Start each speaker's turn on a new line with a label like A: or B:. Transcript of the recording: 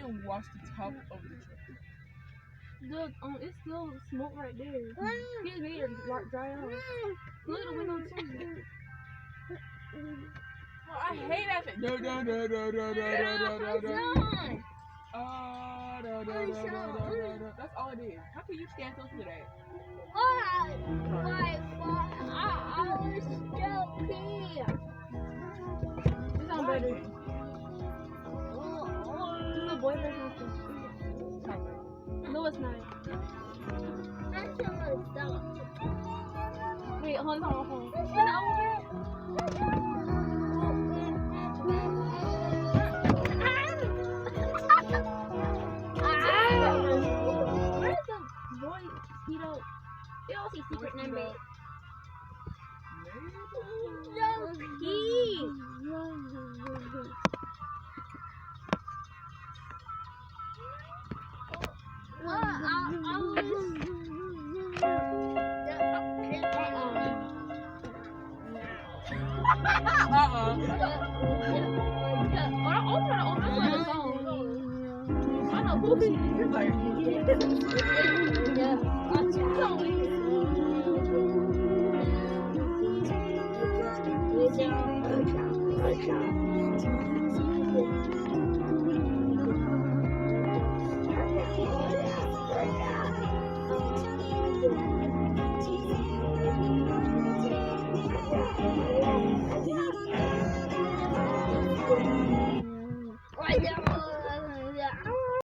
A: and wash the top of the truck.
B: It's still smoke right there. He's made it dry out. Look at the window too.
A: Oh, I hate that thing. No. That's all it is. How can you stand close to that?
C: I was still here.
B: This sounds better. This is a boy version of this. No, it's not. Wait, hold on. In the elevator? Where's the boy Speedo? They all see secret number.
C: No pee.
B: I'm trying to open the song. I know who you're like.